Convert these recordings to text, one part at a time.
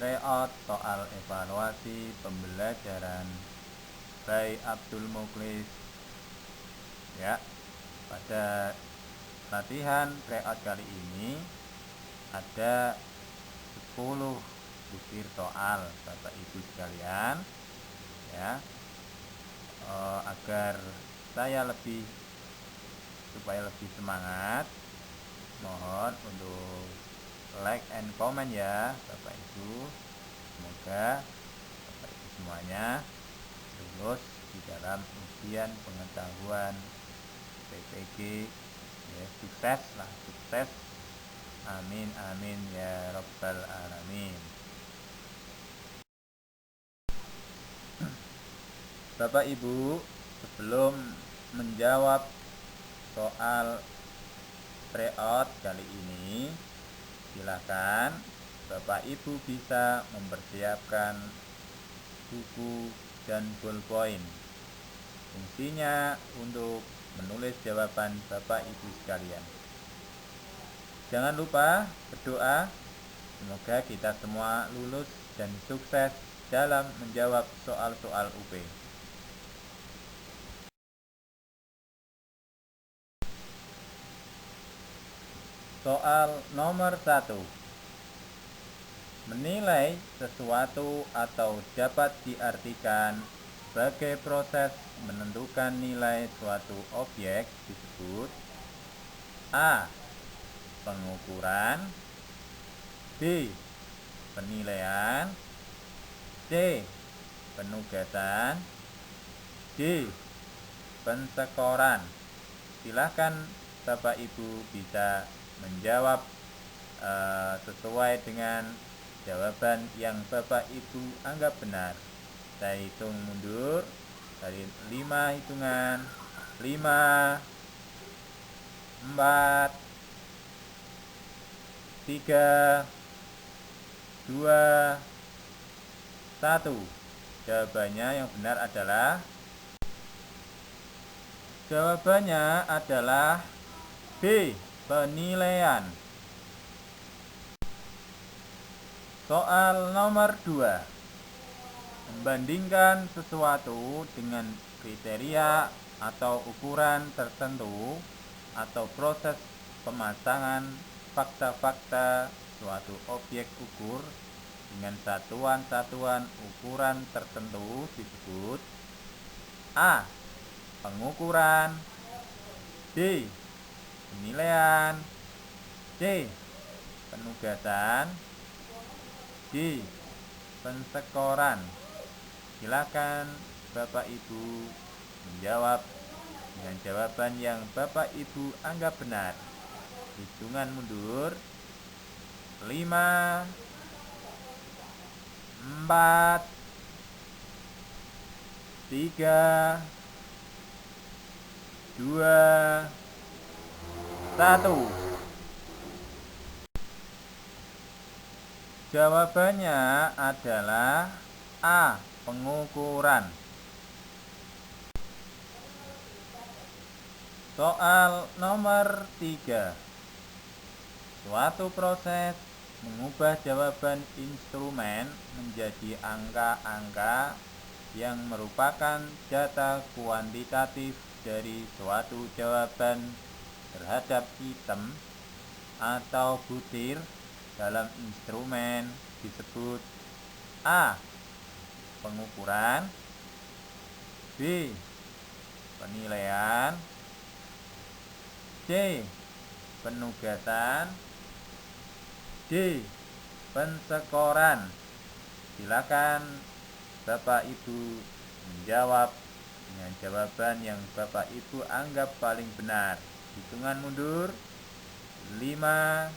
Tryout soal evaluasi pembelajaran by Abdul Mukhlis. Ya, pada latihan tryout kali ini ada 10 butir soal Bapak Ibu sekalian, ya, agar saya supaya lebih semangat, mohon untuk like and comment ya Bapak Ibu. Semoga Bapak Ibu semuanya lulus di dalam ujian pengetahuan PPG, ya, sukses. Amin amin ya rabbal alamin. Bapak Ibu, sebelum menjawab soal tryout kali ini, silakan Bapak Ibu bisa mempersiapkan buku dan ballpoint. Fungsinya untuk menulis jawaban Bapak Ibu sekalian. Jangan lupa berdoa, semoga kita semua lulus dan sukses dalam menjawab soal-soal UP. Soal nomor 1. Menilai sesuatu atau dapat diartikan sebagai proses menentukan nilai suatu objek disebut A. Pengukuran, B. Penilaian, C. Penugasan, D. Pensekoran. Silakan Bapak Ibu bisa menjawab sesuai dengan jawaban yang Bapak Ibu anggap benar. Saya hitung mundur dari 5 hitungan. 5, 4, 3, 2, 1. Jawabannya yang benar adalah B. Penilaian. Soal nomor 2. Membandingkan sesuatu dengan kriteria atau ukuran tertentu atau proses pemasangan fakta-fakta suatu objek ukur dengan satuan-satuan ukuran tertentu disebut A. Pengukuran, B. Penilaian, C. Penugasan, D. Pensekoran. Silakan Bapak Ibu menjawab dengan jawaban yang Bapak Ibu anggap benar. Hitungan mundur. 5, 4, 3, 2, 1. Jawabannya adalah A. Pengukuran. Soal nomor 3. Suatu proses mengubah jawaban instrumen menjadi angka-angka yang merupakan data kuantitatif dari suatu jawaban terhadap item atau butir dalam instrumen disebut A. Pengukuran, B. Penilaian, C. Penugasan, D. Pensekoran. Silakan Bapak Ibu menjawab dengan jawaban yang Bapak Ibu anggap paling benar. Hitungan mundur. 5,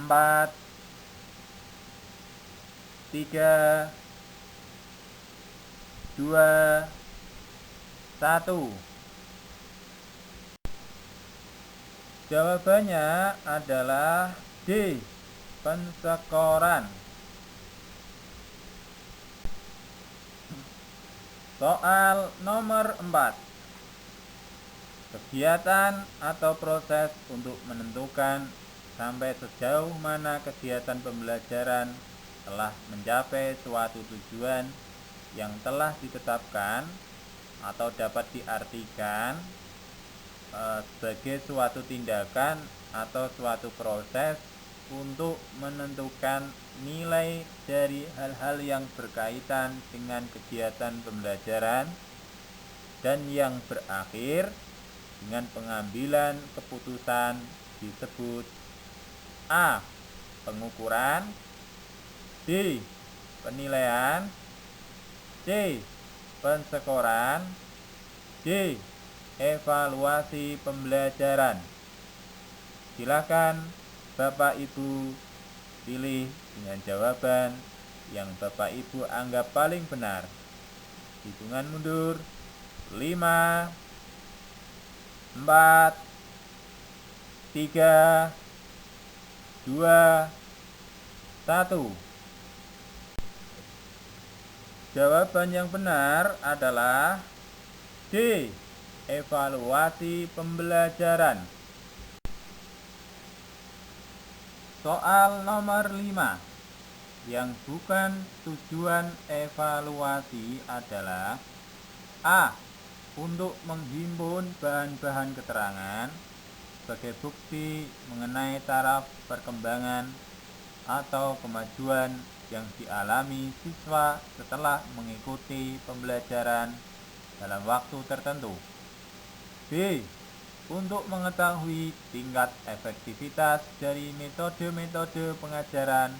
4, 3, 2, 1. Jawabannya adalah D. Pensekoran. Soal nomor 4. Kegiatan atau proses untuk menentukan sampai sejauh mana kegiatan pembelajaran telah mencapai suatu tujuan yang telah ditetapkan atau dapat diartikan sebagai suatu tindakan atau suatu proses untuk menentukan nilai dari hal-hal yang berkaitan dengan kegiatan pembelajaran dan yang berakhir dengan pengambilan keputusan disebut A. Pengukuran, B. Penilaian, C. Pensekoran, D. Evaluasi pembelajaran. Silakan Bapak Ibu pilih dengan jawaban yang Bapak Ibu anggap paling benar. Hitungan mundur 5, 4, 3, 2, 1. Jawaban yang benar adalah D. Evaluasi pembelajaran. Soal nomor 5. Yang bukan tujuan evaluasi adalah A. Untuk menghimpun bahan-bahan keterangan sebagai bukti mengenai taraf perkembangan atau kemajuan yang dialami siswa setelah mengikuti pembelajaran dalam waktu tertentu. B. Untuk mengetahui tingkat efektivitas dari metode-metode pengajaran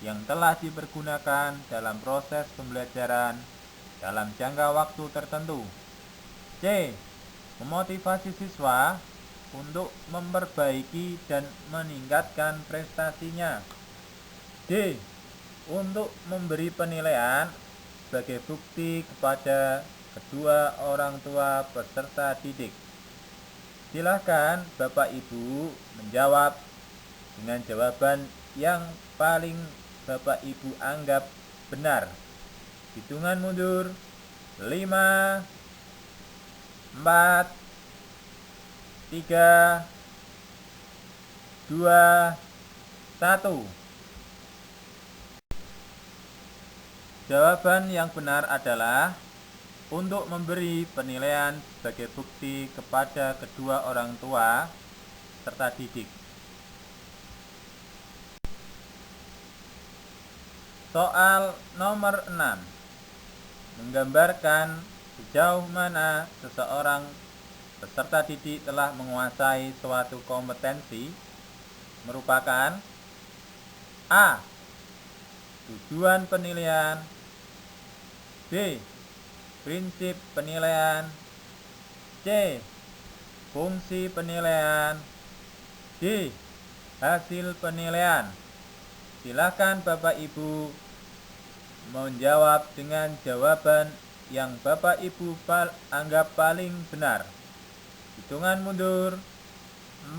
yang telah dipergunakan dalam proses pembelajaran dalam jangka waktu tertentu. C. Memotivasi siswa untuk memperbaiki dan meningkatkan prestasinya. D. Untuk memberi penilaian sebagai bukti kepada kedua orang tua peserta didik. Silakan Bapak Ibu menjawab dengan jawaban yang paling Bapak Ibu anggap benar. Hitungan mundur 5, 4, 3, 2, 1. Jawaban yang benar adalah untuk memberi penilaian sebagai bukti kepada kedua orang tua serta didik. Soal nomor 6. Menggambarkan sejauh mana seseorang peserta didik telah menguasai suatu kompetensi merupakan A. Tujuan penilaian, B. Prinsip penilaian, C. Fungsi penilaian, D. Hasil penilaian. Silakan Bapak Ibu menjawab dengan jawaban yang Bapak Ibu anggap paling benar. Hitungan mundur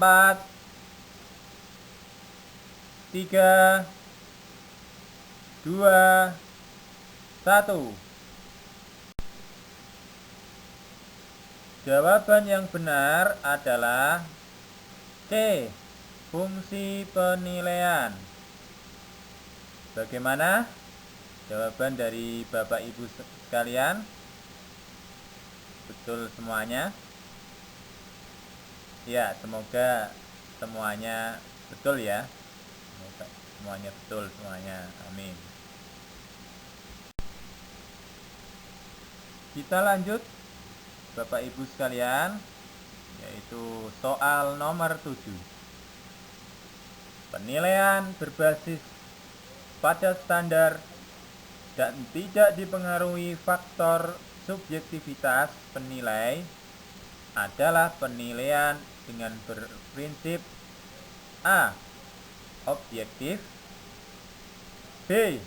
4, 3, 2, 1. Jawaban yang benar adalah C. Fungsi penilaian. Bagaimana jawaban dari Bapak Ibu sekalian? Betul semuanya? Ya, semoga semuanya betul ya. Semoga semuanya betul semuanya. Amin. Kita lanjut Bapak Ibu sekalian, yaitu soal nomor 7. Penilaian berbasis pada standar dan tidak dipengaruhi faktor subjektivitas penilai adalah penilaian dengan berprinsip A. Objektif, B.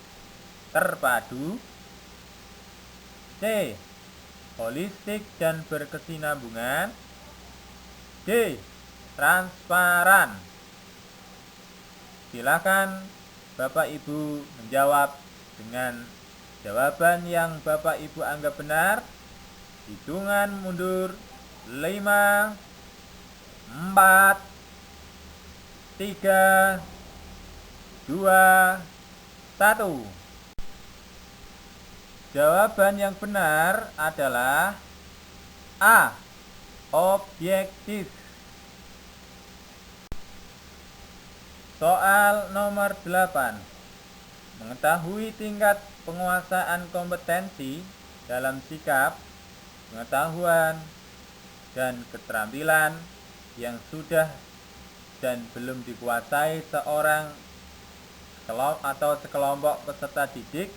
Terpadu, C. Holistik dan berkesinambungan, D. Transparan. Silakan Bapak Ibu menjawab dengan jawaban yang Bapak Ibu anggap benar. Hitungan mundur 5, 4, 3, 2, 1. Jawaban yang benar adalah A. Objektif. Soal nomor 8. Mengetahui tingkat penguasaan kompetensi dalam sikap, pengetahuan, dan keterampilan yang sudah dan belum dikuasai seorang atau sekelompok peserta didik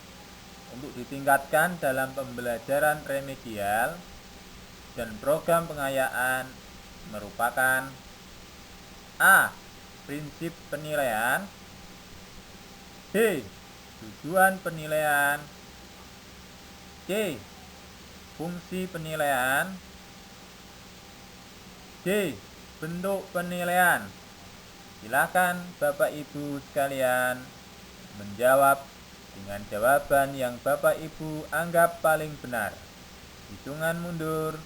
untuk ditingkatkan dalam pembelajaran remedial dan program pengayaan merupakan A. Prinsip penilaian, B. Tujuan penilaian, C. Fungsi penilaian, D. Bentuk penilaian. Silakan Bapak Ibu sekalian menjawab dengan jawaban yang Bapak Ibu anggap paling benar. Hitungan mundur.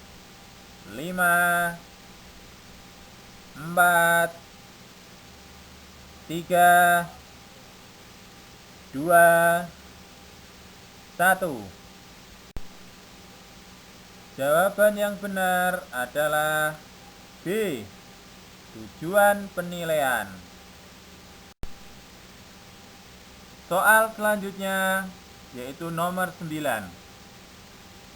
5, 4, 3, 2, 1. Jawaban yang benar adalah B. Tujuan penilaian. Soal selanjutnya yaitu nomor 9.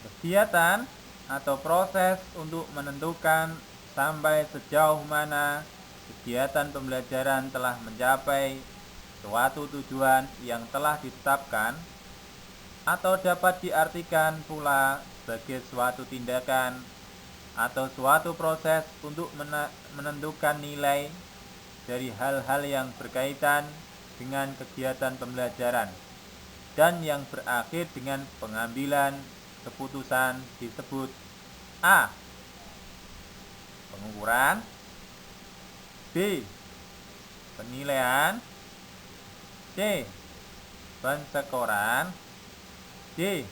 Kegiatan atau proses untuk menentukan sampai sejauh mana kegiatan pembelajaran telah mencapai suatu tujuan yang telah ditetapkan, atau dapat diartikan pula sebagai suatu tindakan atau suatu proses untuk menentukan nilai dari hal-hal yang berkaitan dengan kegiatan pembelajaran dan yang berakhir dengan pengambilan keputusan disebut A. Pengukuran, B. Penilaian, C. Pensekoran, D.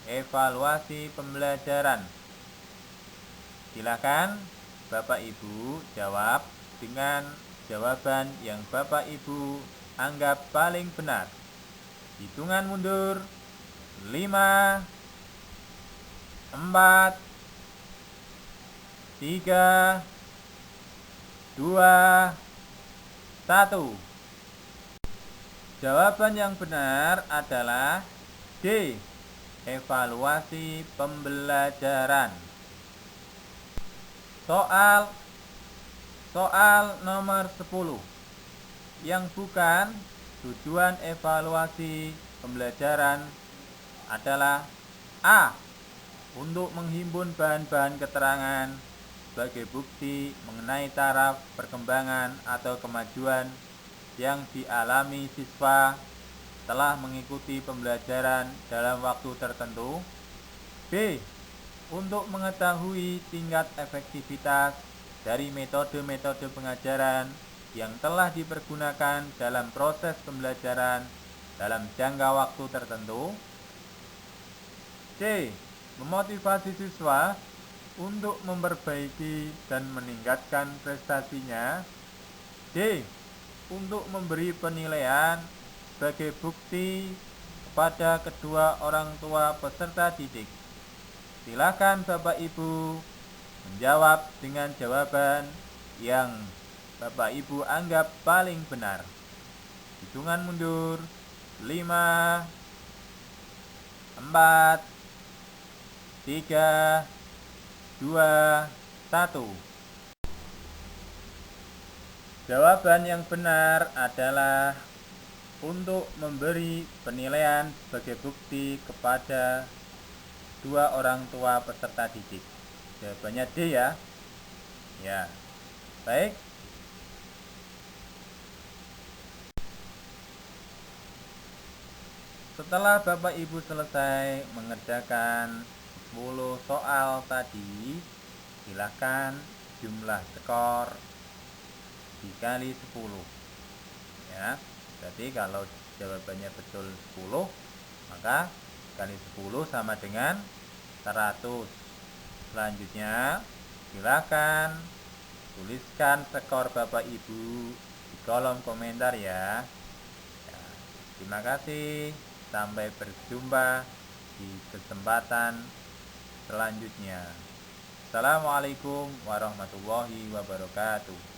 Evaluasi pembelajaran. Silakan Bapak Ibu jawab dengan jawaban yang Bapak Ibu anggap paling benar. Hitungan mundur. 5, 4, 3, 2, 1. Jawaban yang benar adalah D. Evaluasi pembelajaran. Soal nomor 10. Yang bukan tujuan evaluasi pembelajaran adalah A. Untuk menghimpun bahan-bahan keterangan sebagai bukti mengenai taraf perkembangan atau kemajuan yang dialami siswa telah mengikuti pembelajaran dalam waktu tertentu. B. Untuk mengetahui tingkat efektivitas dari metode-metode pengajaran yang telah dipergunakan dalam proses pembelajaran dalam jangka waktu tertentu. C. Memotivasi siswa untuk memperbaiki dan meningkatkan prestasinya. D. Untuk memberi penilaian sebagai bukti kepada kedua orang tua peserta didik. Silakan Bapak Ibu menjawab dengan jawaban yang Bapak Ibu anggap paling benar. Hitungan mundur. 5, 4, 3, 2, 1. Jawaban yang benar adalah untuk memberi penilaian sebagai bukti kepada dua orang tua peserta didik. Jawabannya D ya. Ya. Baik. Setelah Bapak Ibu selesai mengerjakan 10 soal tadi, silakan jumlah skor dikali 10. Ya. Jadi kalau jawabannya betul 10, maka kali 10 sama dengan 100. Selanjutnya silakan Tuliskan skor Bapak Ibu di kolom komentar ya. Ya, terima kasih. Sampai berjumpa di kesempatan selanjutnya. Assalamualaikum warahmatullahi wabarakatuh.